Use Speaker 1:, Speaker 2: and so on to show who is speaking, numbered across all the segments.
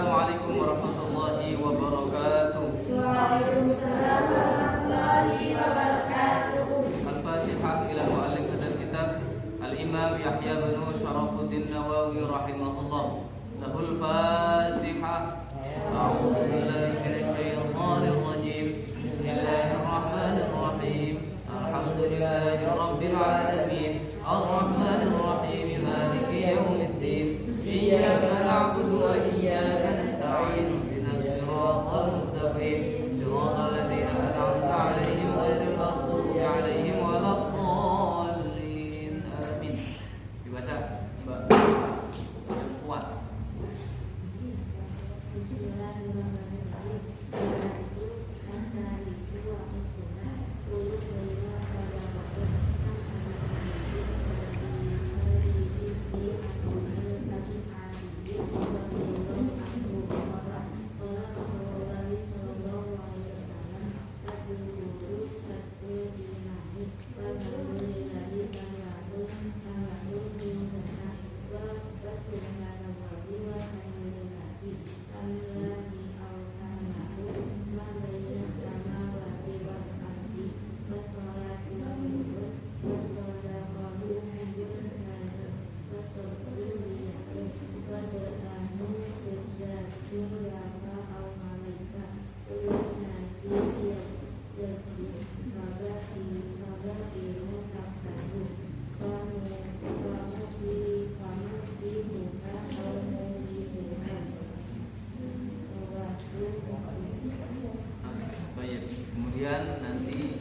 Speaker 1: Assalamualaikum warahmatullahi wabarakatuh.
Speaker 2: Waalaikumsalam warahmatullahi wabarakatuh.
Speaker 1: Al-Fatihah ila mu'allif hadzal kitab Al-Imam Yahya bin Syarafuddin Nawawi rahimahullah. Lahul Fatihah. A'udzu billahi minasy syaithanir rajim. Bismillahirrahmanirrahim. Alhamdulillahi rabbil alamin. Ar-Rahmanir Rahim. Maliki yaumiddin. Iyyaka na'budu wa iyyaka nasta'in. Ihdinas siratal mustaqim. Siratal ladzina an'amta 'alaihim ghairil maghdubi 'alaihim waladdallin. Amin. Dibaca Mbak yang kuat. Kemudian nanti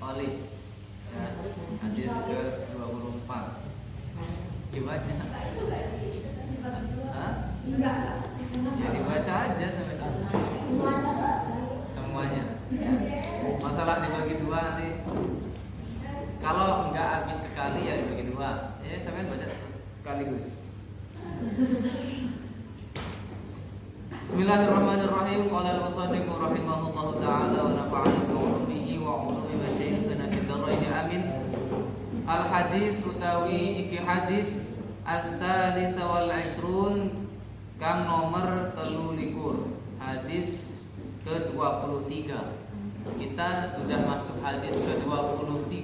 Speaker 1: oleh ya, hadis ke-24 gimana? Hah? Ya dibaca aja sampai selesai. Semuanya. Masalah dibagi dua nanti. Kalau nggak habis sekali ya dibagi dua. Ya sampai baca sekaligus. Bismillahirrahmanirrahim. Qala al-musannif rahimahullahu ta'ala wa nafa'ana bi ulumihi wa ulumi masyayikhina fid dharain amin. Al-hadis utawi iki hadis as-salis wal 'ishrun kang nomor 23. Hadis ke-23. Kita sudah masuk hadis ke-23.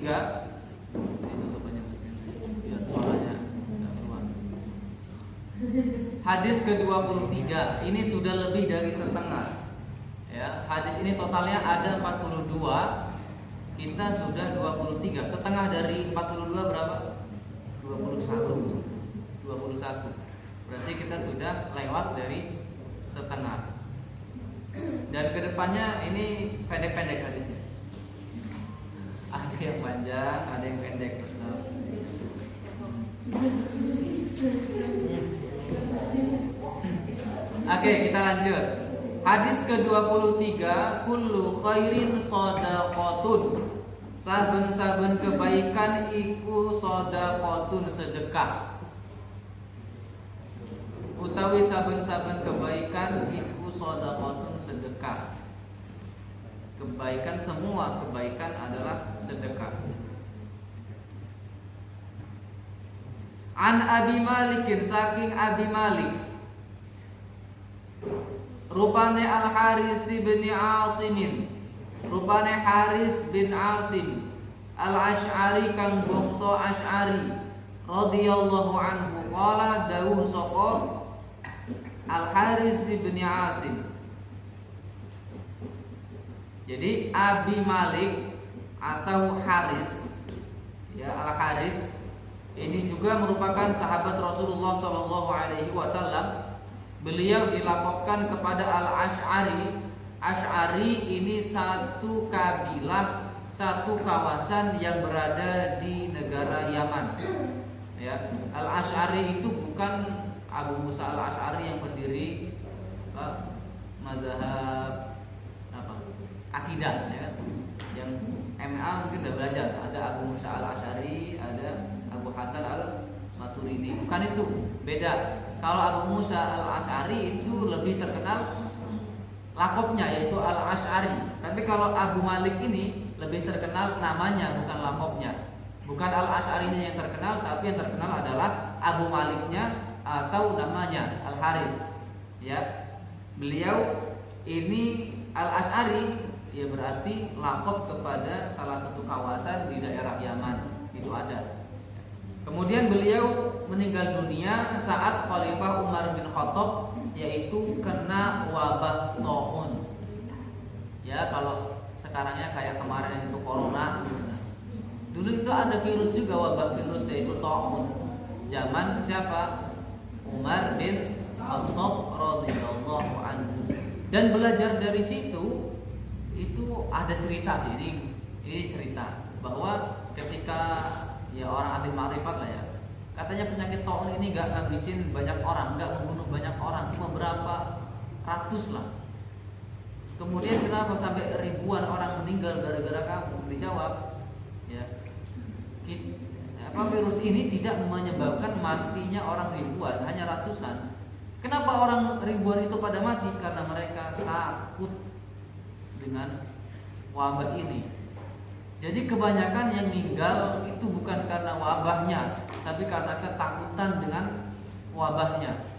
Speaker 1: Ditutup aja biar suaranya enggak keluar. Hadis ke-23 ini sudah lebih dari setengah. Ya, hadis ini totalnya ada 42. Kita sudah 23. Setengah dari 42 berapa? 21. Berarti kita sudah lewat dari setengah. Dan kedepannya ini pendek-pendek hadisnya. Ada yang panjang, ada yang pendek. Oke, kita lanjut. Hadis ke-23, kullu khairin shadaqatun. Saben-saben kebaikan iku shadaqatun sedekah. Utawi saben-saben kebaikan iku shadaqatun sedekah. Kebaikan, semua kebaikan adalah sedekah. An Abi Malikin, saking Abi Malik, rupane Al-Haris bin Asimin, rupane Haris bin Asim Al-Asy'ari kang bangsa Asy'ari radhiyallahu anhu qala dawuh sapa Al-Haris bin Asim. Jadi Abi Malik atau Haris, ya Al-Haris ini juga merupakan sahabat Rasulullah sallallahu alaihi wasallam. Beliau dilakopkan kepada Al-Asy'ari. Asy'ari ini satu kabilah, satu kawasan yang berada di negara Yaman. Ya, Al-Asy'ari itu bukan Abu Musa Al-Asy'ari yang pendiri mazhab akidah, ya. Yang MA mungkin udah belajar. Ada Abu Musa Al-Asy'ari, ada Abu Hasan Al-Maturidi. Bukan itu, beda. Kalau Abu Musa Al-Asy'ari itu lebih terkenal lakopnya, yaitu Al-Asy'ari. Tapi kalau Abu Malik ini lebih terkenal namanya, bukan lakopnya. Bukan Al-Asy'arinya yang terkenal, tapi yang terkenal adalah Abu Maliknya atau namanya Al-Haris. Ya, Beliau ini Al-Asy'ari, ya berarti lakop kepada salah satu kawasan di daerah Yaman, itu ada. Kemudian beliau meninggal dunia saat Khalifah Umar bin Khattab, yaitu kena wabah taun. Ya, kalau sekarangnya kayak kemarin itu corona. Dulu itu ada virus juga, wabah virus, yaitu taun. Zaman siapa? Umar bin Khattab radhiyallahu anhu. Dan belajar dari situ itu ada cerita sih, ini cerita bahwa ketika ya orang ahli ma'rifat lah ya, katanya penyakit taun ini gak ngabisin banyak orang, gak membunuh banyak orang, cuma berapa ratus lah. Kemudian kenapa sampai ribuan orang meninggal gara-gara kamu? Dijawab, ya, virus ini tidak menyebabkan matinya orang ribuan, hanya ratusan. Kenapa orang ribuan itu pada mati? Karena mereka takut dengan wabah ini. Jadi kebanyakan yang meninggal itu bukan karena wabahnya, tapi karena ketakutan dengan wabahnya.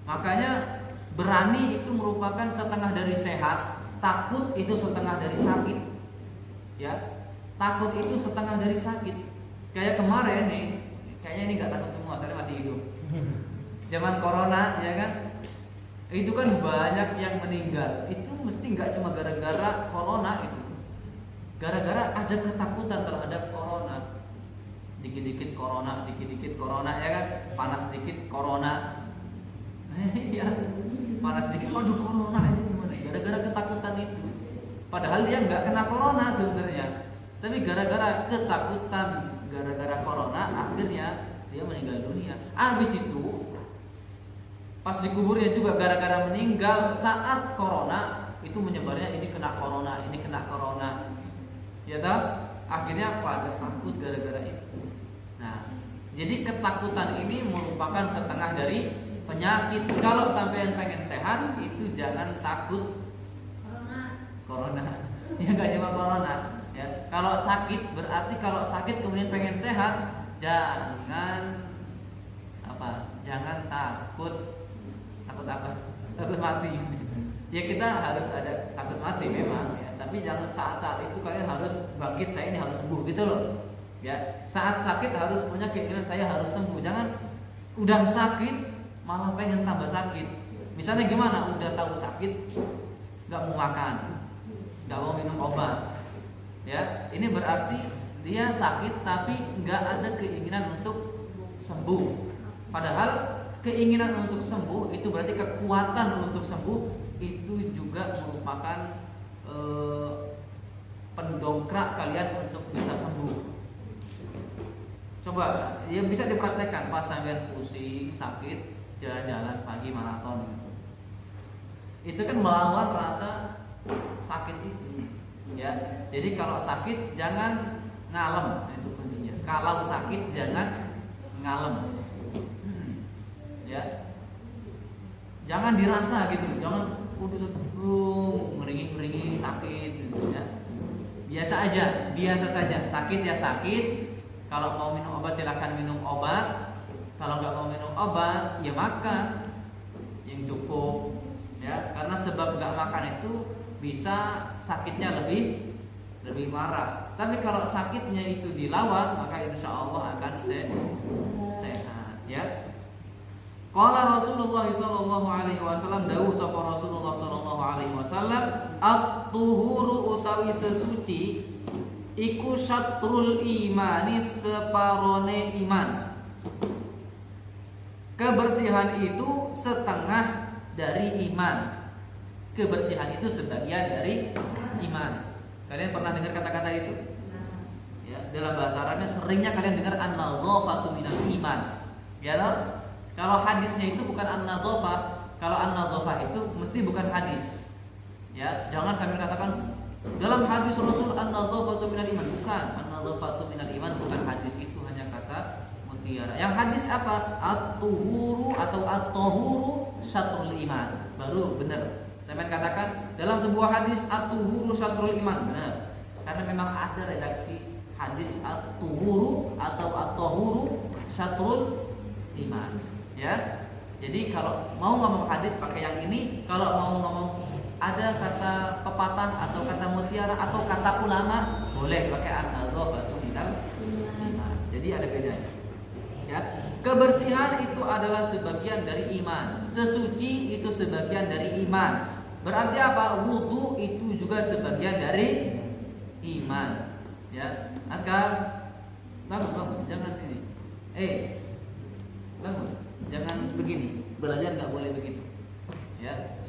Speaker 1: Makanya berani itu merupakan setengah dari sehat, takut itu setengah dari sakit. Ya, takut itu setengah dari sakit. Kayak kemarin nih, kayaknya ini nggak takut semua, saya masih hidup. Zaman corona, ya kan? Itu kan banyak yang meninggal. Itu mesti nggak cuma gara-gara corona itu. Gara-gara ada ketakutan terhadap corona. Dikit-dikit corona, ya kan? Panas dikit corona. Iya, panas dikit, aduh corona ini gimana? Gara-gara ketakutan itu. Padahal dia nggak kena corona sebenarnya, tapi gara-gara ketakutan, gara-gara corona, akhirnya dia meninggal dunia. Habis itu, pas dikuburnya juga gara-gara meninggal saat corona, itu menyebarnya ini kena corona, ini kena corona. Ya toh? Akhirnya pada takut gara-gara itu. Nah, jadi ketakutan ini merupakan setengah dari penyakit. Kalau sampai yang pengen sehat, itu jangan takut corona. Ya nggak cuma corona. Ya, kalau sakit, berarti kalau sakit kemudian pengen sehat, jangan apa? Jangan takut. Takut apa? Takut mati. Ya kita harus ada takut mati memang ya. Tapi jangan saat-saat itu kalian harus bangkit, saya ini harus sembuh gitu loh. Ya, saat sakit harus punya keinginan saya harus sembuh. Jangan udah sakit malah pengen tambah sakit. Misalnya gimana? Udah tahu sakit, nggak mau makan, nggak mau minum obat. Ya, ini berarti dia sakit tapi nggak ada keinginan untuk sembuh. Padahal keinginan untuk sembuh itu berarti kekuatan untuk sembuh itu juga merupakan pendongkrak kalian untuk bisa sembuh. Coba, ya bisa dipraktekkan pas sampai pusing, sakit, jalan-jalan pagi maraton. Itu kan melawan rasa sakit itu. Ya, jadi kalau sakit jangan ngalem, itu kuncinya. Kalau sakit jangan ngalem. Ya, jangan dirasa gitu, jangan meringing sakit gitu ya. Biasa saja. Sakit ya sakit. Kalau mau minum obat silakan minum obat. Kalau nggak mau minum obat ya makan yang cukup ya. Karena sebab nggak makan itu bisa sakitnya lebih parah. Tapi kalau sakitnya itu dilawan maka insya Allah akan sehat ya. Qala Rasulullah sallallahu alaihi wasallam, dawuh sapa Rasulullah sallallahu alaihi wasallam, at-tuhuru utawi sesuci iku syatrul imani, separone iman. Kebersihan itu setengah dari iman. Kebersihan itu sebagian dari iman. Kalian pernah dengar kata-kata itu? Ya, dalam bahasa Arabnya seringnya kalian dengar an-nadhafatu minal iman. Ya toh? Kalau hadisnya itu bukan an-nadhafah, kalau an-nadhafah itu mesti bukan hadis. Ya, jangan sambil katakan dalam hadis Rasul an-nadhafatu minal iman, bukan. An-nadhafatu minal iman bukan hadis, itu hanya kata mutiara. Yang hadis apa? At-tuhuru atau at-tahuru syatrul iman. Baru benar. Saya katakan dalam sebuah hadis at-tuhuru syatrul iman, benar. Karena memang ada redaksi hadis at-tuhuru atau at-tahuru syatrul iman. Ya, Jadi kalau mau ngomong hadis pakai yang ini, kalau mau ngomong ada kata pepatah atau kata mutiara atau kata ulama, boleh pakai an-nadhafatu minal iman. Jadi ada bedanya. Ya, kebersihan itu adalah sebagian dari iman. Sesuci itu sebagian dari iman. Berarti apa? Wudu itu juga sebagian dari iman. Ya, Askar, bangun, jangan ini. Bangun, jangan begini. Belajar nggak boleh begitu. Ya,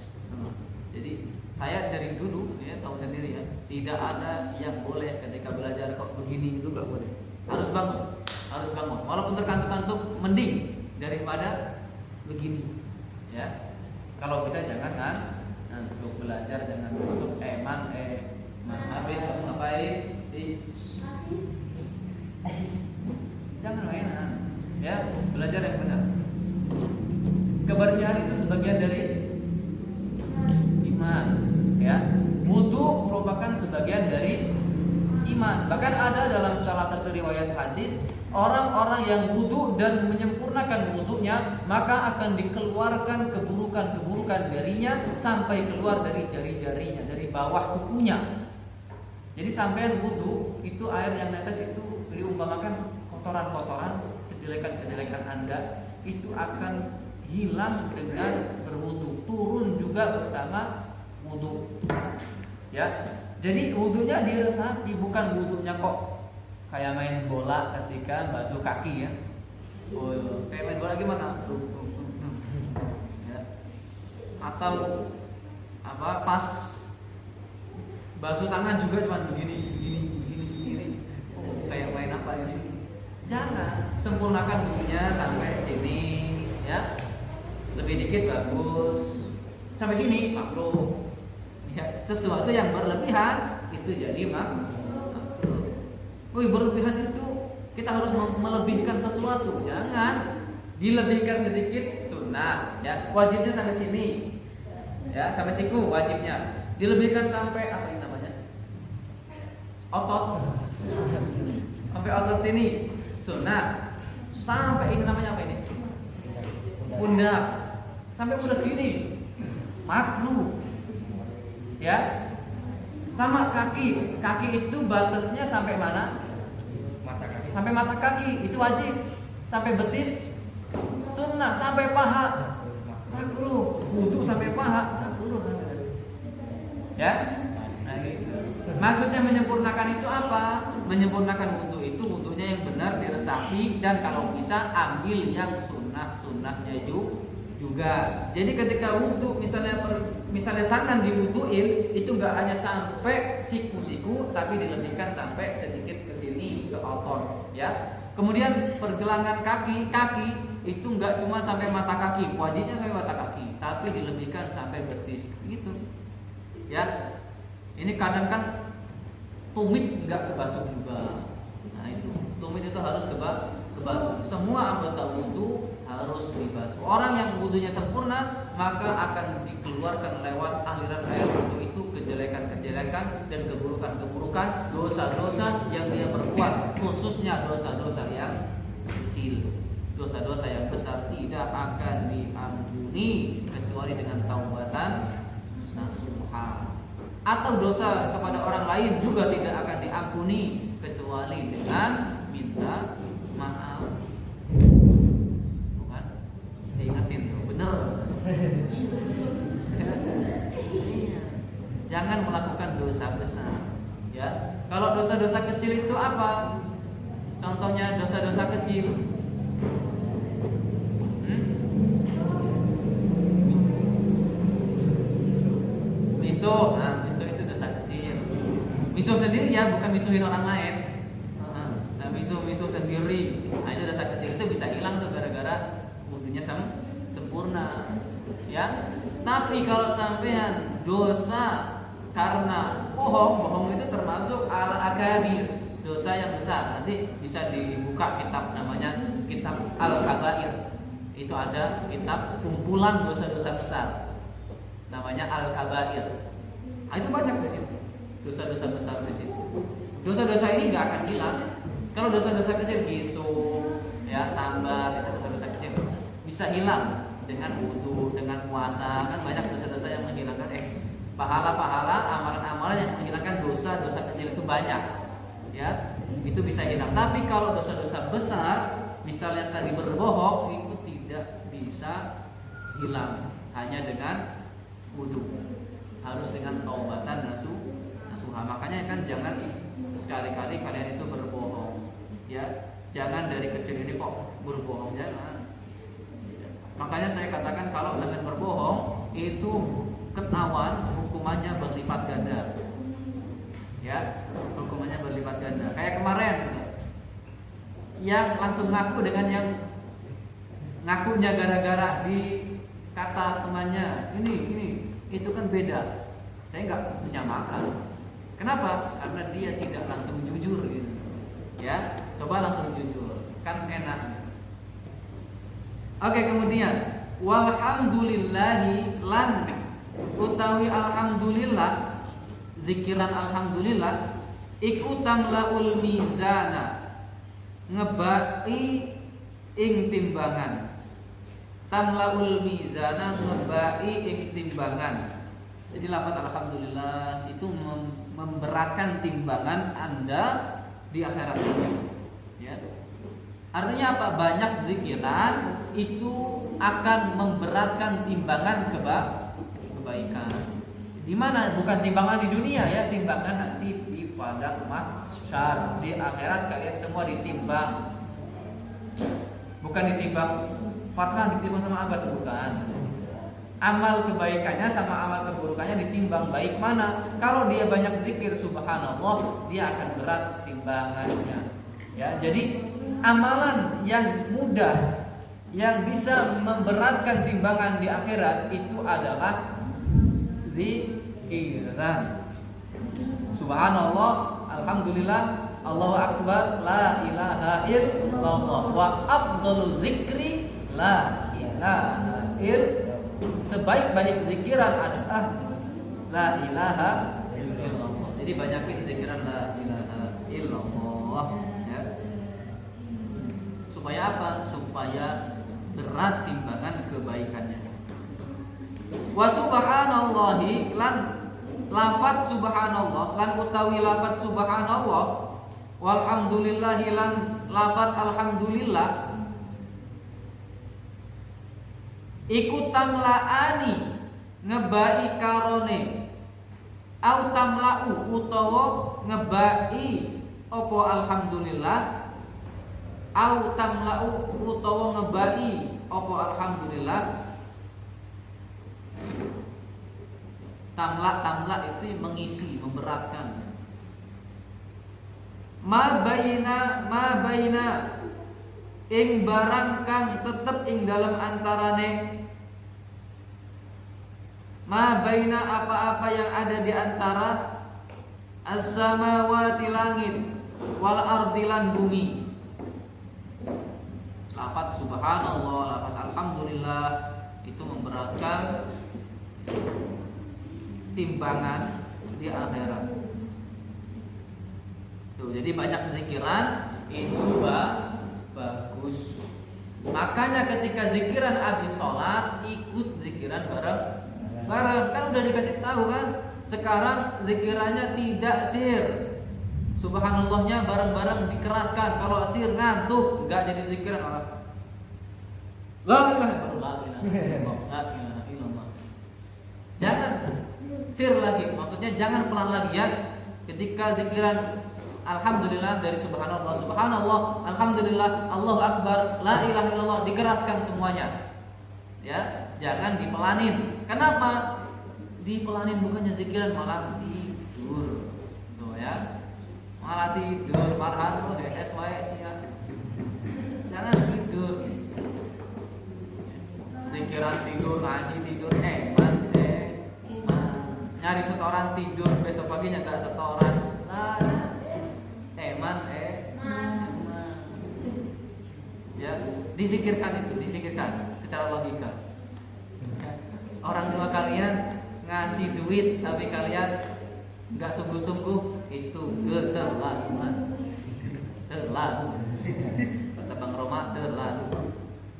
Speaker 1: jadi saya dari dulu ya tahu sendiri ya, tidak ada yang boleh ketika belajar kok begini itu nggak boleh. Harus bangun. Walaupun terkantuk-kantuk, mending daripada begini. Ya, kalau bisa jangan kan. Untuk belajar jangan untuk habis kamu ngapain? Jangan mainan. Ya, belajar yang benar. Kebersihan itu sebagian dari iman. Ya, wudu merupakan sebagian dari iman. Bahkan ada dalam salah satu riwayat hadis, orang-orang yang wudu dan menyempurnakan wudunya, maka akan dikeluarkan keburukan-keburukan darinya sampai keluar dari jari-jarinya, dari bawah kukunya. Jadi sampai wudu itu air yang netes itu diumpamakan kotoran-kotoran, kejelekan-kejelekan Anda itu akan hilang dengan berwudu, turun juga bersama wudu. Ya. Jadi wudunya diresapi, bukan wudunya kok kayak main bola ketika basuh kaki ya. Oh, kayak main bola gimana? Ya. Atau pas basuh tangan juga cuma begini. Oh, kayak main apa ya? Jangan, sempurnakan wudunya sampai sini ya. Lebih dikit bagus. Sampai sini makruh. Ya, sesuatu yang berlebihan itu jadi makruh. Berlebihan itu kita harus melebihkan sesuatu. Jangan dilebihkan sedikit sunnah. Ya, wajibnya sampai sini. Ya, sampai siku wajibnya. Dilebihkan sampai apa ini namanya? Otot. Sampai otot sini sunnah. Sampai ini namanya apa ini? Pundak. Sampai pundak sini makruh. Ya, sama kaki itu batasnya sampai mana?
Speaker 3: Mata kaki.
Speaker 1: Sampai mata kaki itu wajib. Sampai betis sunnah. Sampai paha makruh. Wudu sampai paha makruh. Ya, nah gitu. Maksudnya menyempurnakan itu apa? Menyempurnakan wudu itu wudunya yang benar diresapi, dan kalau bisa ambil yang sunnahnya juga. Jadi ketika wudu misalnya tangan diwuduin itu nggak hanya sampai siku-siku, tapi dilebihkan sampai sedikit ke sini ke otot ya. Kemudian pergelangan kaki itu nggak cuma sampai mata kaki, wajibnya sampai mata kaki, tapi dilebihkan sampai betis gitu ya. Ini kadang kan tumit nggak kebasuh juga. Nah itu tumit itu harus kebasuh. Semua anggota wudu harus dibasuh. Orang yang wudunya sempurna maka akan dikeluarkan lewat aliran air wudu itu kejelekan-kejelekan dan keburukan-keburukan, dosa-dosa yang dia perbuat, khususnya dosa-dosa yang kecil. Dosa-dosa yang besar tidak akan diampuni kecuali dengan taubatan nasuha. Atau dosa kepada orang lain juga tidak akan diampuni kecuali dengan minta maaf. Bukan? Diingetin tuh, bener. Jangan melakukan dosa besar. Ya, kalau dosa-dosa kecil itu apa? Contohnya dosa-dosa kecil. Miso itu dosa kecil. Miso sendiri ya, bukan misuhin orang lain. Nah, miso sendiri, nah itu dosa kecil. Itu bisa hilang tuh gara-gara wudunya sempurna. Ya, tapi kalau sampean dosa karena bohong itu termasuk al-akabir, dosa yang besar. Nanti bisa dibuka kitab namanya kitab Al-Kabair. Itu ada kitab kumpulan dosa-dosa besar. Namanya Al-Kabair. Nah, itu banyak di situ. Dosa-dosa besar di situ. Dosa-dosa ini nggak akan hilang. Kalau dosa-dosa kecil, bisu, ya, sambat, itu dosa-dosa kecil bisa hilang dengan wudu, dengan puasa, kan banyak dosa-dosa yang menghilangkan pahala-pahala, amalan-amalan yang menghilangkan dosa-dosa kecil itu banyak. Ya, itu bisa hilang. Tapi kalau dosa-dosa besar, misalnya tadi berbohong, itu tidak bisa hilang hanya dengan wudu. Harus dengan taubatan nasuha. Makanya kan jangan sekali-kali kalian itu berbohong. Ya, jangan dari kecil ini kok berbohong, jangan. Makanya saya katakan kalau kalian berbohong itu ketahuan hukumannya berlipat ganda. Ya, hukumannya berlipat ganda. Kayak kemarin yang langsung ngaku dengan yang ngakunya gara-gara dikata temannya ini itu kan beda. Saya nggak menyamakan. Kenapa? Karena dia tidak langsung jujur gitu. Ya, coba langsung jujur, kan enak. Oke, kemudian walhamdulillahi lan utawi alhamdulillah, zikiran alhamdulillah iku tamlaul mizana, ngebai ing timbangan. Tamlaul mizana, ngebai ing timbangan. Jadi lafaz alhamdulillah itu memberatkan timbangan Anda di akhirat. Ya. Artinya apa? Banyak zikiran itu akan memberatkan timbangan kebaikan. Di mana? Bukan timbangan di dunia ya, timbangan nanti di padang mahsyar. Di akhirat kalian semua ditimbang. Bukan ditimbang Farhan ditimbang sama Abbas, bukan. Amal kebaikannya sama amal keburukannya ditimbang. Baik mana? Kalau dia banyak zikir subhanallah, dia akan berat timbangannya. Ya, jadi amalan yang mudah yang bisa memberatkan timbangan di akhirat itu adalah zikiran. Subhanallah, alhamdulillah, Allahu akbar, la ilaha illallah, wa afdhalu dzikri la ilaha illallah. Sebaik-baik zikiran adalah la ilaha illallah. Jadi banyakin zikiran la ilaha illallah ya. Supaya apa? Supaya berat timbangan kebaikannya. Wa subhanallahi lan lafaz subhanallah, lan utawi lafaz subhanallah, walhamdulillahi lan lafaz alhamdulillah iku tamlaani ngebai karone au tamlau utawa ngebai apa alhamdulillah au tamlau utawa ngebai apa alhamdulillah. Tamla itu mengisi, memberatkan. Ma baina ing barang kang tetep ing dalam antarane, ma baina apa-apa yang ada di antara as-samawati langit wal ardi lan bumi. Lafaz subhanallah, lafaz alhamdulillah itu memberatkan timbangan di akhirat. Tuh, jadi banyak zikiran itu bagus. Makanya ketika zikiran habis sholat, ikut zikiran bareng. Kan udah dikasih tahu kan. Sekarang zikirannya tidak sir. Subhanallahnya bareng-bareng dikeraskan. Kalau sir ngantuk, nggak jadi zikiran orang. La ilaha illallah. Jangan sir lagi. Maksudnya jangan pelan lagi ya. Ketika zikiran alhamdulillah dari subhanallah, subhanallah, alhamdulillah, Allahu akbar, la ilaha illallah dikeraskan semuanya. Ya, jangan dipelanin. Kenapa? Dipelanin bukannya zikiran malah tidur. Tuh ya. Malah tidur, Farhan tuh SY ya. Jangan tidur. Zikiran tidur, ngaji tidur, nyari setoran tidur, besok paginya gak setoran. Ya, difikirkan secara logika. Orang tua kalian ngasih duit tapi kalian nggak sungguh-sungguh, itu keterlaluan. Terlalu. Kata Bang Roma, terlalu.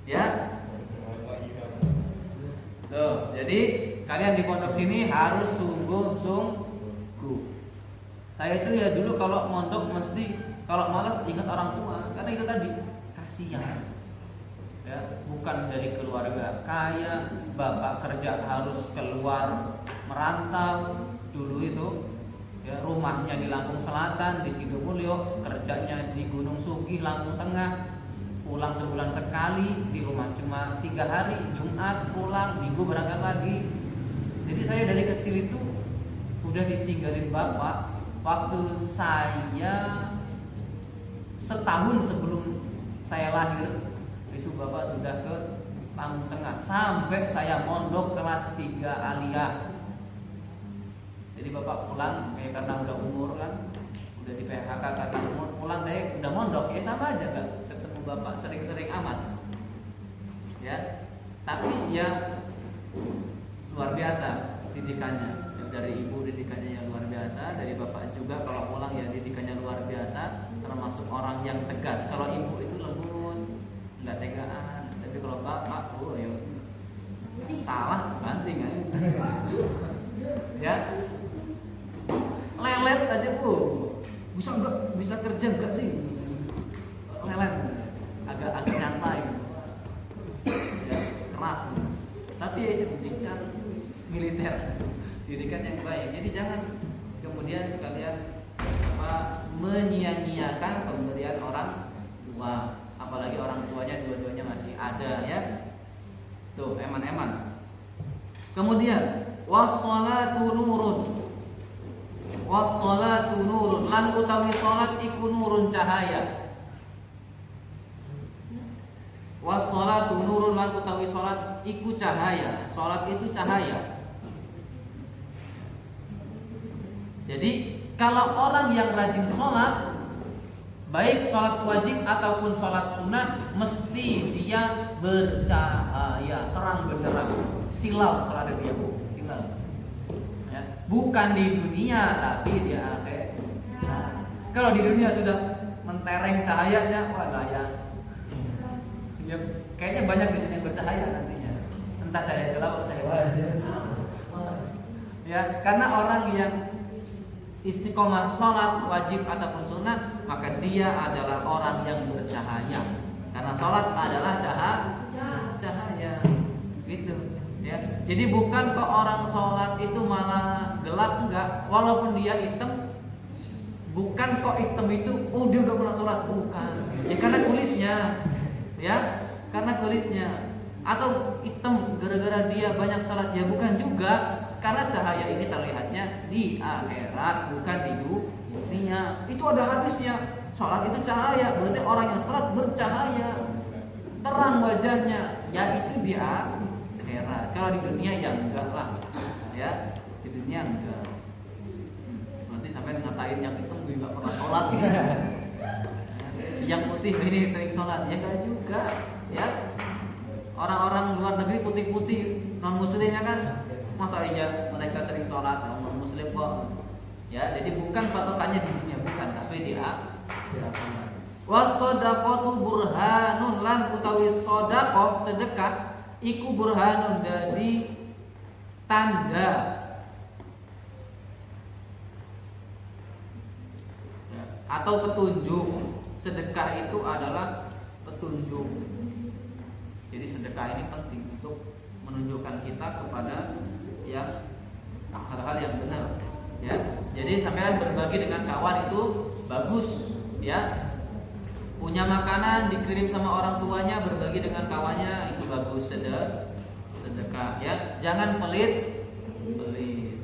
Speaker 1: Ya. Jadi kalian di pondok sini harus sungguh-sungguh. Saya itu ya dulu kalau mondok mesti kalau malas ingat orang tua, karena itu tadi kasihan. Ya, bukan dari keluarga kaya, bapak kerja harus keluar merantau. Dulu itu ya, rumahnya di Lampung Selatan, di Sidomulyo, kerjanya di Gunung Sugih, Lampung Tengah. Pulang sebulan sekali, di rumah cuma 3 hari, Jumat pulang, Minggu berangkat lagi. Jadi saya dari kecil itu udah ditinggalin bapak. Waktu saya setahun sebelum saya lahir, itu bapak sudah ke Lampung Tengah. Sampai saya mondok kelas 3 aliyah. Jadi bapak pulang, karena udah umur kan, udah di PHK karena umur, pulang saya udah mondok, ya sama aja kan. Bapak sering-sering amat, ya. Tapi ya luar biasa didikannya. Dari ibu didikannya yang luar biasa, dari bapak juga kalau pulang ya didikannya luar biasa. Termasuk orang yang tegas. Kalau ibu itu lembut, nggak tegaan. Tapi kalau bapak, oh ya salah banting aja. Ya, lelet aja bu. Bisa kerja nggak sih? Lelet. Agak nyantai, ya, keras, tapi ya itu didikan militer, didikan yang baik. Jadi jangan kemudian kalian menyia-nyiakan pemberian orang tua, apalagi orang tuanya dua-duanya masih ada, ya. Tuh, eman-eman. Kemudian wassalatu nurun, wassalatu nurun, lan utawi salat iku nurun cahaya. Wassalatu nurun, lan utawi salat iku cahaya. Salat itu cahaya. Jadi kalau orang yang rajin salat, baik salat wajib ataupun salat sunnah, mesti dia bercahaya, terang benderang, silau kalau ada dia, silau. Ya, bukan di dunia tapi di akhirat. Kalau di dunia sudah mentereng cahayanya, wah gaya. Ya, kayaknya banyak di sini yang bercahaya nantinya. Entah cahaya gelap atau cahaya terang. Ya, karena orang yang istiqomah sholat wajib ataupun sunnah, maka dia adalah orang yang bercahaya. Karena sholat adalah cahaya. Gitu. Ya. Jadi bukan kok orang sholat itu malah gelap, enggak. Walaupun dia hitam, bukan kok hitam itu, oh dia udah pernah sholat, bukan. Ya karena kulitnya. Ya, karena kulitnya. Atau hitam gara-gara dia banyak salat, ya bukan juga. Karena cahaya ini terlihatnya di akhirat, bukan di dunia. Itu ada hadisnya. Salat itu cahaya, berarti orang yang salat bercahaya, terang wajahnya. Ya itu di akhirat. Kalau di dunia ya enggak lah. Ya, di dunia enggak. Nanti sampai ngatain yang hitam gue enggak pernah salat. Yang putih ini sering sholat, ya enggak juga, ya. Orang-orang luar negeri putih-putih non muslimnya kan, masa aja mereka sering sholat, non muslim kok, ya. Jadi bukan patokannya di dunia, bukan, tapi di akhirat. Was-shadaqatu burhanun, lan utawi sedekah, sedekah iku burhanun, dadi tanda, ya, atau petunjuk. Sedekah itu adalah petunjuk. Jadi sedekah ini penting untuk menunjukkan kita kepada yang hal-hal yang benar. Ya, jadi sampean berbagi dengan kawan itu bagus. Ya, punya makanan dikirim sama orang tuanya, berbagi dengan kawannya itu bagus. Sedekah. Ya, jangan pelit.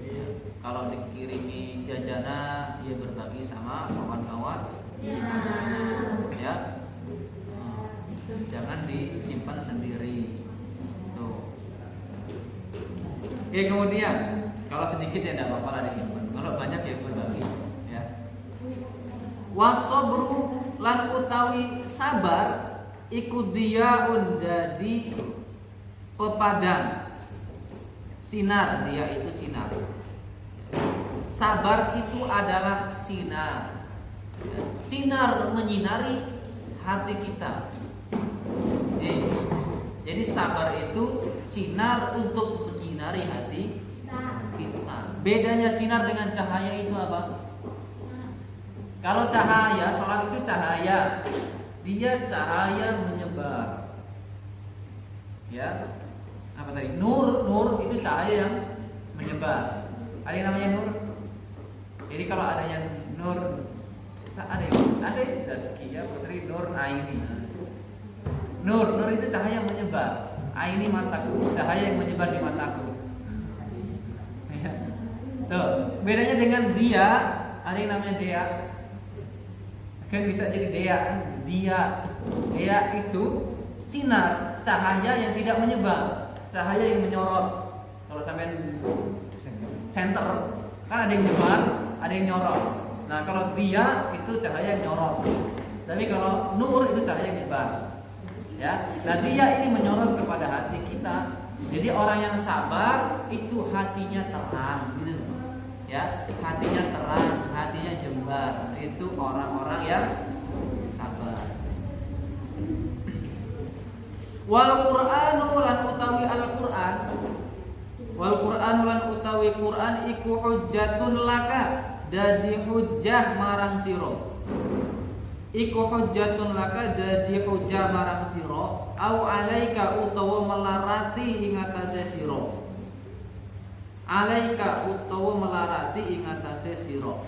Speaker 1: Ya. Kalau dikirimi jajanan, dia berbagi sama kawan-kawan. Ya, jangan disimpan sendiri. Tuh. Oke, kemudian kalau sedikit ya tidak apa-apa lah disimpan. Kalau banyak ya berbagi. Ya. Wasobru, lan utawi sabar iku diyaun, dadi pepadang sinar. Dia itu sinar. Sabar itu adalah sinar. Sinar menyinari hati kita. Jadi sabar itu sinar untuk menyinari menyinari hati kita. Bedanya sinar dengan cahaya itu apa? Kalau cahaya, sholat itu cahaya, dia cahaya menyebar. Ya, apa tadi? Nur itu cahaya yang menyebar. Ada yang namanya nur. Jadi kalau adanya nur, ada Zaskia Putri Nur Aini. Nur itu cahaya yang menyebar. Aini mataku, cahaya yang menyebar di mataku. Ya. Tuh, bedanya dengan dia, ada yang namanya dia. Kan bisa jadi dia, kan? Dia itu sinar, cahaya yang tidak menyebar, cahaya yang menyorot. Kalau sampai center, kan ada yang menyebar, ada yang nyorot. Nah, kalau dia itu cahaya yang nyorot. Tapi kalau nur itu cahaya yang menyebar. Ya, nah dia ini menyorot kepada hati kita. Jadi orang yang sabar itu hatinya terang, gitu. Ya, hatinya terang, hatinya jembar. Itu orang-orang yang sabar. Wal Qur'anu lan utawi Al-Qur'an. Wal Qur'anu lan utawi Qur'an iku hujjatun laka, dadi hujjah marang sira. Iku hujjatun laka, dadi hujjah marang sira, au alaika utawa melarati ing atase sira. Alaika utawa melarati ing atase sira.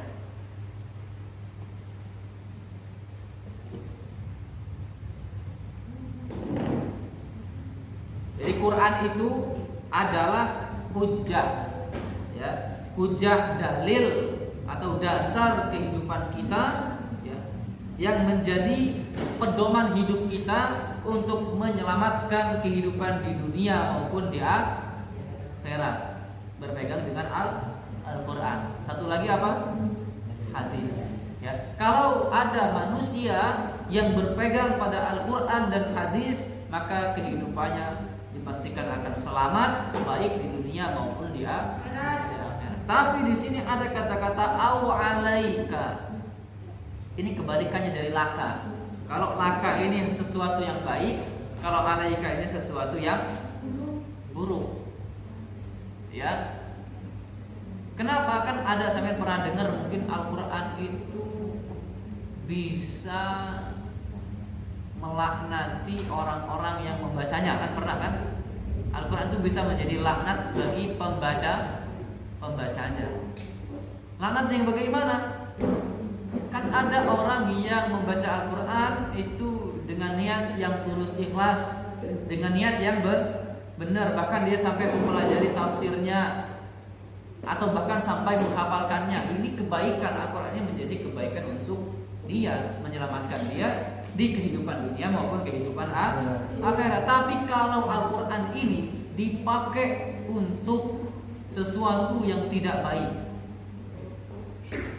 Speaker 1: Jadi Quran itu adalah hujjah, ya, hujjah dalil atau dasar kehidupan kita, ya, yang menjadi pedoman hidup kita untuk menyelamatkan kehidupan di dunia maupun di akhirat. Berpegang dengan Al-Quran. Satu lagi apa? Hadis. Ya, kalau ada manusia yang berpegang pada Al-Quran dan hadis, maka kehidupannya dipastikan akan selamat baik di dunia maupun di akhirat. Tapi di sini ada kata-kata au alaika. Ini kebalikannya dari laka. Kalau laka ini sesuatu yang baik, kalau alaika ini sesuatu yang buruk. Ya. Kenapa? Kan ada sampai pernah dengar mungkin Al-Quran itu bisa melaknati orang-orang yang membacanya, kan pernah kan? Al-Quran itu bisa menjadi laknat bagi pembacanya. Laknat yang bagaimana? Kan ada orang yang membaca Al-Quran itu dengan niat yang tulus ikhlas, dengan niat yang benar, bahkan dia sampai mempelajari tafsirnya atau bahkan sampai menghafalkannya. Ini kebaikan, Al-Qurannya menjadi kebaikan untuk dia, menyelamatkan dia di kehidupan dunia maupun kehidupan akhirat. Tapi kalau Al-Quran ini dipakai untuk sesuatu yang tidak baik,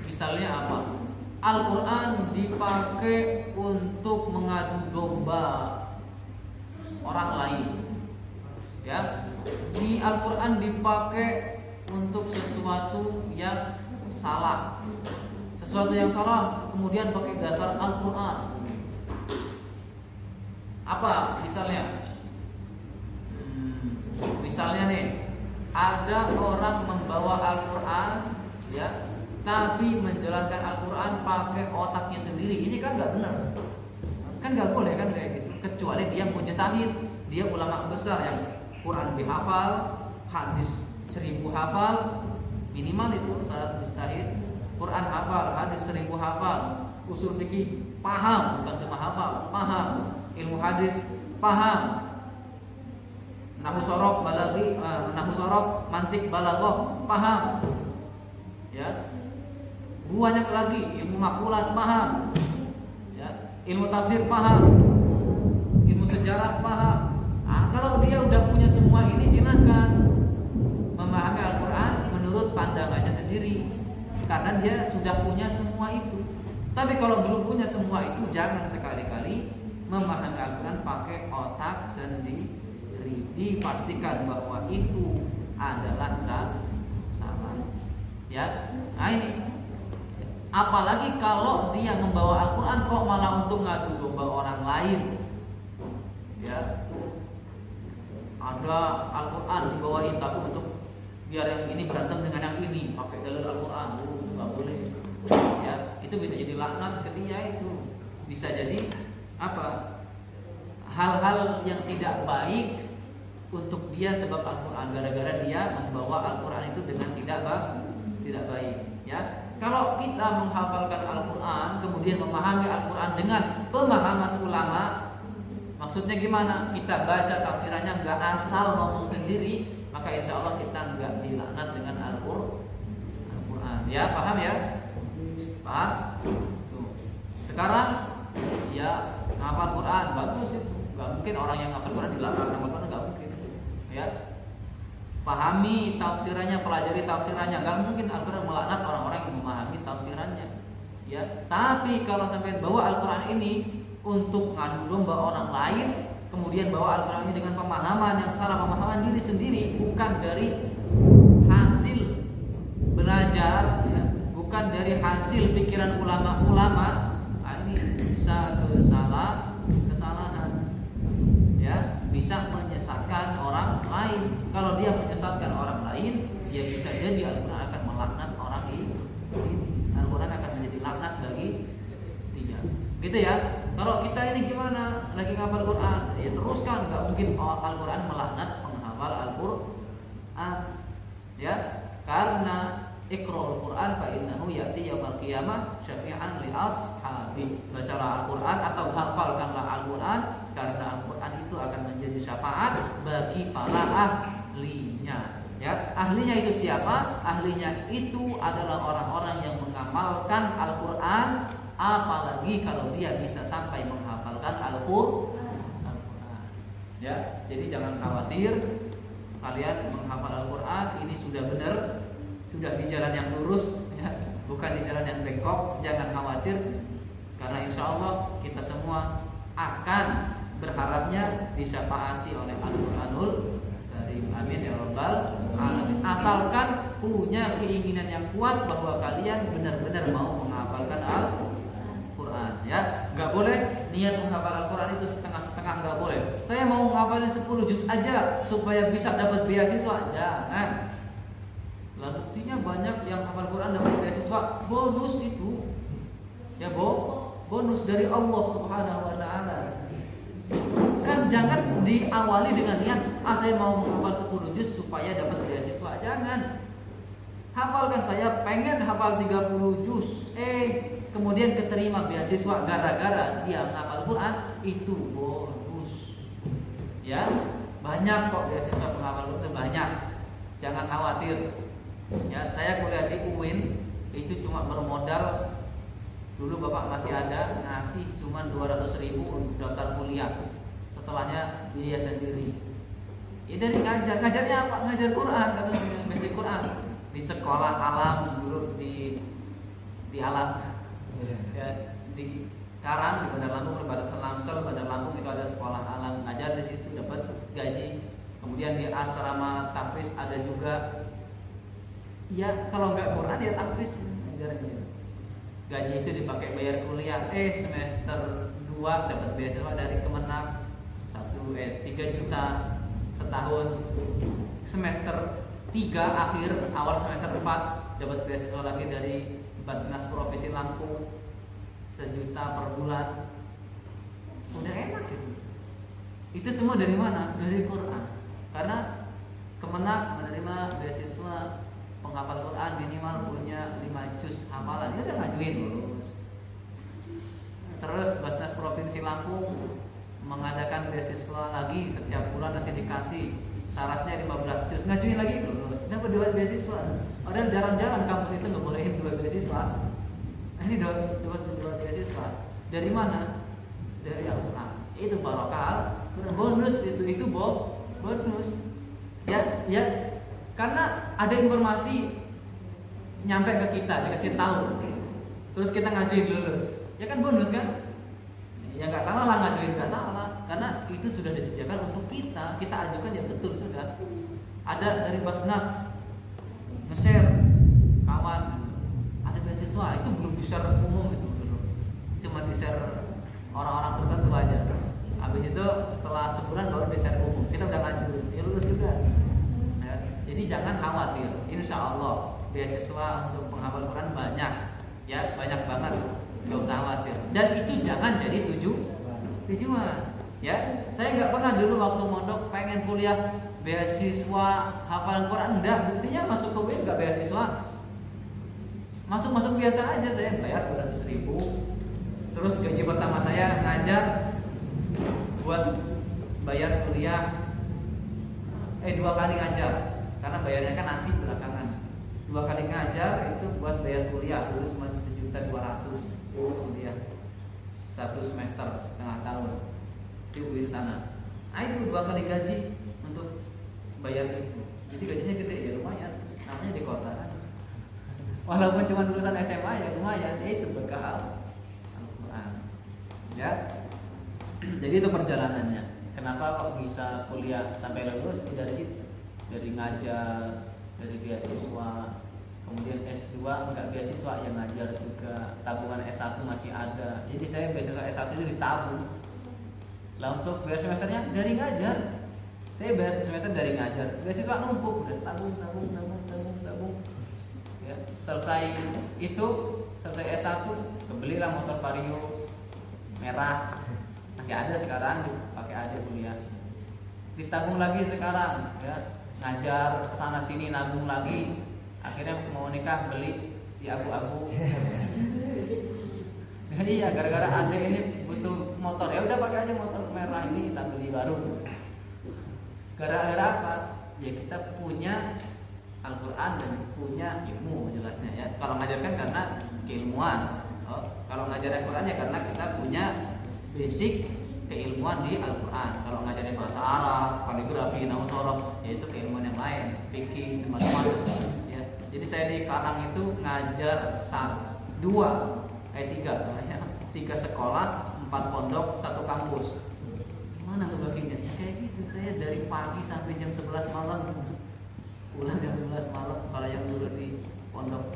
Speaker 1: misalnya apa? Al-Quran dipakai untuk mengadu domba orang lain, ya. Di Al-Quran dipakai untuk sesuatu yang salah, kemudian pakai dasar Al-Quran. Apa misalnya? Misalnya nih, ada orang membawa Al-Quran, ya, tapi menjalankan Al-Quran pakai otaknya sendiri. Ini kan nggak benar, kan nggak boleh kan kayak gitu. Kecuali dia mujtahid, dia ulama besar yang Quran dihafal, hadis 1000 hafal, minimal itu syarat mujtahid. Quran hafal, hadis 1000 hafal, usul fikih paham, bukan cuma hafal, paham, ilmu hadis paham, nahwu sorof balaghi, nahwu sorof mantik balaghah paham, ya. Banyak lagi, ilmu makulat paham, ya, ilmu tafsir paham, ilmu sejarah paham. Nah, kalau dia udah punya semua ini, silahkan memahami Al-Quran menurut pandangannya sendiri, karena dia sudah punya semua itu. Tapi kalau belum punya semua itu, jangan sekali-kali memahami Al-Quran pakai otak sendiri. Dipastikan bahwa itu adalah salah. Ya, nah ini. Apalagi kalau dia membawa Al-Quran kok malah untuk ngadu domba orang lain, ya. ada Al-Quran dibawain, tapi untuk biar yang ini berantem dengan yang ini pakai dalil Al-Quran, nggak boleh. Ya, itu bisa jadi laknat ke dia, itu bisa jadi apa? Hal-hal yang tidak baik untuk dia sebab Al-Quran, gara-gara dia membawa Al-Quran itu dengan tidak baik. Ya, kalau kita menghafalkan Al-Quran kemudian memahami Al-Quran dengan pemahaman ulama, maksudnya gimana? Kita baca tafsirannya nggak asal ngomong sendiri, maka insya Allah kita nggak dilaknat dengan Al-Quran. Ya, paham ya? Paham? Tuh. Sekarang ya hafal Quran bagus itu, nggak mungkin orang yang hafal Quran dilaknat sama Quran, nggak mungkin. Ya, pahami tafsirannya, pelajari tafsirannya, nggak mungkin Al-Quran melaknat orang-orang yang memahami tafsirannya. Ya, tapi kalau sampai bawa Al-Quran ini untuk ngadu domba orang lain, kemudian bawa Al-Quran ini dengan pemahaman yang salah, pemahaman diri sendiri, bukan dari hasil belajar, ya, bukan dari hasil pikiran ulama-ulama, ini bisa kesalahan, ya, bisa menyesatkan orang lain. Kalau dia menyesatkan orang lain, ya bisa jadi Al-Quran akan melaknat orang ini. Al-Quran akan menjadi laknat bagi dia. Gitu ya. Kalau kita ini gimana? Lagi ngafal Quran, ya teruskan. Gak mungkin Al-Quran melaknat penghafal Al-Quran. Ya, karena Iqra'ul Quran fa innahu ya'ti yaumil qiyamah syafi'an li ashabi. Bacalah Al-Quran atau hafalkanlah Al-Quran, karena Al-Quran itu akan menjadi syafaat bagi para ahlinya. Ya, ahlinya itu siapa? Ahlinya itu adalah orang-orang yang mengamalkan Al-Quran, apalagi kalau dia bisa sampai menghafalkan Al-Quran. Ya, jadi jangan khawatir kalian menghafal Al-Quran ini sudah benar, sudah di jalan yang lurus, ya, bukan di jalan yang bengkok. Jangan khawatir, karena insya Allah kita semua akan berharapnya disyafaati oleh Al-Quranul Karim. Amin ya rabbal alamin. Asalkan punya keinginan yang kuat bahwa kalian benar-benar mau menghafalkan Al-Quran, ya. Nggak boleh niat menghafal Al-Quran itu setengah-setengah, nggak boleh. Saya mau menghafalin 10 juz aja supaya bisa dapat beasiswa, jangan. Lah buktinya banyak yang hafal Quran dapat beasiswa, bonus itu. Ya, bonus dari Allah Subhanahu wa taala. Bukan, jangan diawali dengan niat saya mau menghafal 10 juz supaya dapat beasiswa. Jangan. Hafalkan, saya pengen hafal 30 juz. Kemudian keterima beasiswa gara-gara dia menghafal Quran, itu bonus. Ya, banyak kok beasiswa penghafal Quran, banyak. Jangan khawatir. Ya, saya kuliah di UIN itu cuma bermodal, dulu bapak masih ada ngasih cuma 200.000 untuk daftar kuliah. Setelahnya biaya sendiri. Ya, dari ngajarnya apa? Ngajar Quran, karena basic Quran di sekolah alam dulu di alam. Ya, di Karang, di Bandar Lampung, perbatasan Lamsel, Bandar Lampung itu ada sekolah alam, ngajar di situ dapat gaji. Kemudian di asrama tahfiz ada juga. Ya, kalau nggak Quran ya tahfiz ngajarnya. Gaji itu dipakai bayar kuliah. Semester 2 dapat beasiswa dari Kemenak 3 juta setahun. Semester 3 akhir, awal semester 4 dapat beasiswa lagi dari Basnas Provinsi Lampung 1 juta per bulan. Udah enak gitu. Itu semua dari mana? Dari Quran. Karena Kemenak menerima beasiswa penghafal Quran minimal punya 5 juz hafalan, dia udah ngajuin lulus. Terus Basnas Provinsi Lampung mengadakan beasiswa lagi setiap bulan, nanti dikasih syaratnya 15 juz, ngajuin lagi lulus, dapat 2 beasiswa. Padahal jarang-jarang kampus itu nggak bolehin 2 beasiswa. Nah, ini dapat 2 beasiswa. Dari mana? Dari Al-Quran. Itu barokah, bonus itu bonus. Ya, karena ada informasi nyampe ke kita, dikasih tahu, terus kita ngajuin lulus, ya kan bonus kan? Ya nggak salah lah ngajuin, nggak salah, karena itu sudah disediakan untuk kita ajukan, ya betul sudah. Ada dari Basnas nge-share kawan, ada beasiswa, itu belum di-share umum, itu belum, cuma di-share orang-orang tertentu aja. Habis itu setelah sebulan baru di-share umum. kita udah maju, ya lulus juga. Ya, jadi jangan khawatir, insya Allah beasiswa untuk penghafal Quran banyak, ya banyak banget, nggak usah khawatir. Dan itu jangan jadi tujuan. Ya, saya nggak pernah dulu waktu mondok pengen kuliah beasiswa hafalan Quran, enggak. Buktinya masuk ke UIN nggak beasiswa, masuk biasa aja, saya bayar 200.000. Terus gaji pertama saya ngajar buat bayar kuliah, 2 kali ngajar, karena bayarnya kan nanti belakangan. 2 kali ngajar itu buat bayar kuliah, dulu cuma 1.200.000 kuliah 1 semester setengah tahun di UIN sana. Nah itu 2 kali gaji untuk bayar itu. Jadi gajinya gede ya, lumayan. Namanya di kota kan. Walaupun cuma lulusan SMA ya lumayan. Ya itu berkah Al-Quran. Ya. Jadi itu perjalanannya. Kenapa kok bisa kuliah sampai lulus? Dari situ. Dari ngajar, dari beasiswa, kemudian S2 enggak beasiswa yang ngajar juga, tabungan S1 masih ada. Jadi saya beasiswa S1 itu ditabung. Lah untuk bayar semesternya dari ngajar. Saya bayar semester dari ngajar. Beasiswa numpuk, udah tabung. Ya, selesai itu, selesai S1, kebelilah motor Vario merah. Masih ada sekarang, pakai adik kuliah. Ditabung lagi sekarang, ya. Ngajar kesana sini, nabung lagi. Akhirnya mau nikah beli si abu-abu. Iya, gara-gara adik ini butuh motor, ya udah pakai aja motor merah ini, kita beli baru. Gara-gara apa? Ya kita punya Al-Quran dan punya ilmu jelasnya ya. Kalau ngajarkan karena keilmuan. Kalau ngajar Al-Quran ya karena kita punya basic keilmuan di Al-Quran. Kalau ngajarin bahasa Arab, kaligrafi, nahwu sorof, ya itu keilmuan yang lain, fikih, macam-macam. Ya. Jadi saya di Karang itu ngajar 3 sekolah, 4 pondok, 1 kampus. Gimana kebagiannya? Kayak gitu, saya dari pagi sampai jam 11 malam, pulang jam 11 malam. Kalau yang dulu di pondok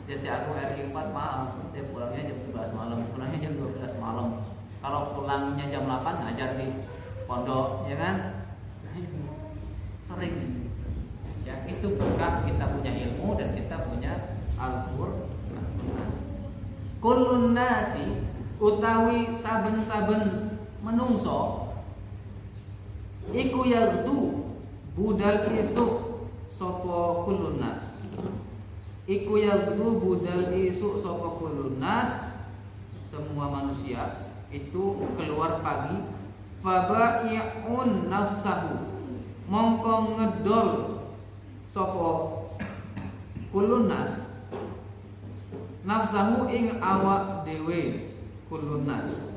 Speaker 1: Jati Agung RI 4 malam, dia pulangnya jam 11 malam, pulangnya jam 12 malam. Kalau pulangnya jam 8 ngajar di pondok, ya kan? Sering. Ya, itu berkah kita punya ilmu dan kita punya Al-Qur'an. Kullun nasi utawi saben-saben menungso iku yardu budal isuk sapa kullun nas. Iku yardu budal isuk sapa kullun nas, semua manusia itu keluar pagi, fabai'un nafsahu, mongko ngedol sapa kullun nas nafsahu ing awak dewe kullun nas.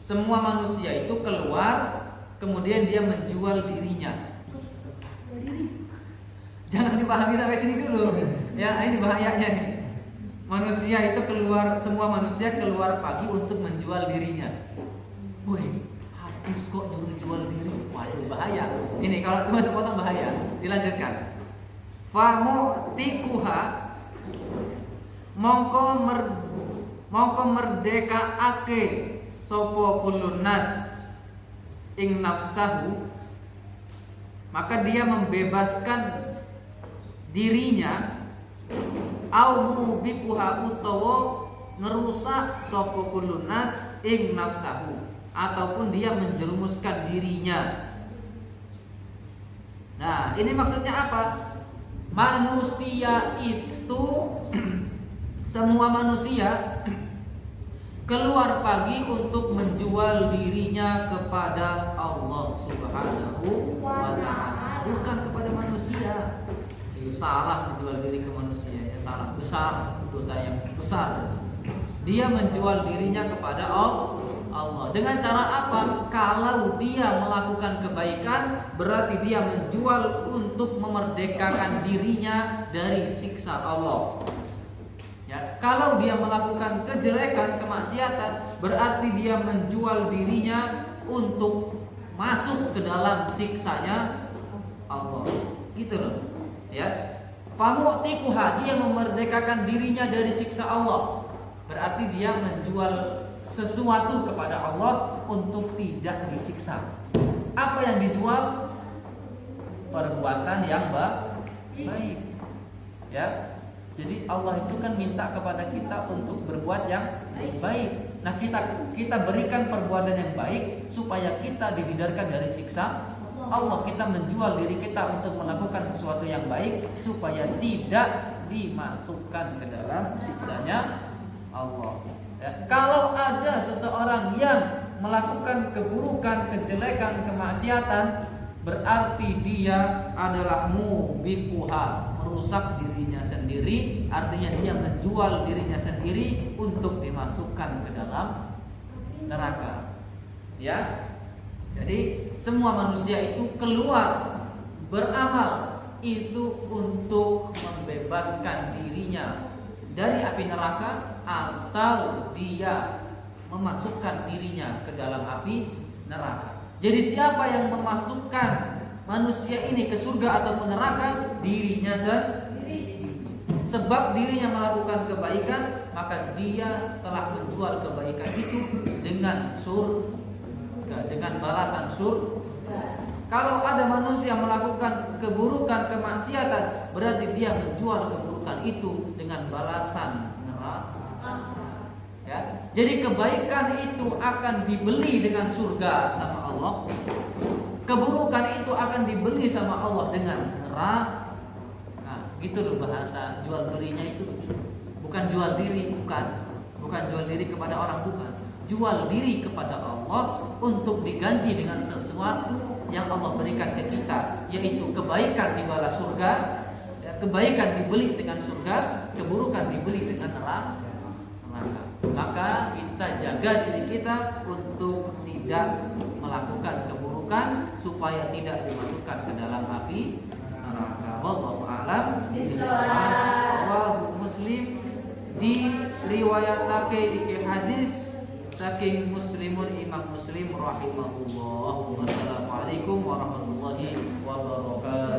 Speaker 1: Semua manusia itu keluar, kemudian dia menjual dirinya. Jangan dipahami sampai sini dulu. Ya, ini bahayanya nih. Manusia itu keluar, semua manusia keluar pagi untuk menjual dirinya. Woi, habis kok nyuruh jual diri. Wah, itu bahaya. Ini kalau cuma sepotong bahaya. Dilanjutkan. Famu'tikuha, mongko merdekaake sapa kullun nas ing nafsahu, maka dia membebaskan dirinya, au mubikuha utawa ngerusak sapa kullun nas ing nafsahu, ataupun dia menjerumuskan dirinya. Nah, ini maksudnya apa? Manusia itu semua manusia keluar pagi untuk menjual dirinya kepada Allah Subhanahu wa ta'ala, bukan kepada manusia. Itu salah menjual diri ke manusia, ya salah besar, dosa yang besar. Dia menjual dirinya kepada Allah. Dengan cara apa? Kalau dia melakukan kebaikan, berarti dia menjual untuk memerdekakan dirinya dari siksa Allah. Ya, kalau dia melakukan kejelekan, kemaksiatan, berarti dia menjual dirinya untuk masuk ke dalam siksanya Allah. Gitu loh. Ya. Famu'tikuha, dia memerdekakan dirinya dari siksa Allah. Berarti dia menjual sesuatu kepada Allah untuk tidak disiksa. Apa yang dijual? Perbuatan yang baik. Ya. Jadi Allah itu kan minta kepada kita untuk berbuat yang baik. Nah, kita berikan perbuatan yang baik supaya kita dihindarkan dari siksa Allah. Kita menjual diri kita untuk melakukan sesuatu yang baik supaya tidak dimasukkan ke dalam siksanya Allah. Ya. Kalau ada seseorang yang melakukan keburukan, kejelekan, kemaksiatan, berarti dia adalah mubikuha, merusak dirinya sendiri. Artinya dia menjual dirinya sendiri untuk dimasukkan ke dalam neraka. Ya. Jadi semua manusia itu keluar beramal itu untuk membebaskan dirinya dari api neraka, atau dia memasukkan dirinya ke dalam api neraka. Jadi siapa yang memasukkan manusia ini ke surga atau neraka? Dirinya sendiri. Sebab dirinya melakukan kebaikan, maka dia telah menjual kebaikan itu dengan surga, dengan balasan surga. Kalau ada manusia melakukan keburukan, kemaksiatan, berarti dia menjual keburukan itu dengan balasan neraka. Ya. Jadi kebaikan itu akan dibeli dengan surga sama Allah. Keburukan itu akan dibeli sama Allah dengan neraka. Nah, gitu loh bahasa jual belinya itu. Bukan jual diri, bukan jual diri kepada orang, bukan. Jual diri kepada Allah untuk diganti dengan sesuatu yang Allah berikan ke kita, yaitu kebaikan dibalas surga, ya, kebaikan dibeli dengan surga, keburukan dibeli dengan neraka. Maka kita jaga diri kita untuk tidak melakukan keburukan supaya tidak dimasukkan ke dalam api neraka. Wallahu a'lam bishawab. Muslim diriwayatake iki hadis saking Muslimun Imam Muslim rahimahullah. Wassalamualaikum warahmatullahi wabarakatuh.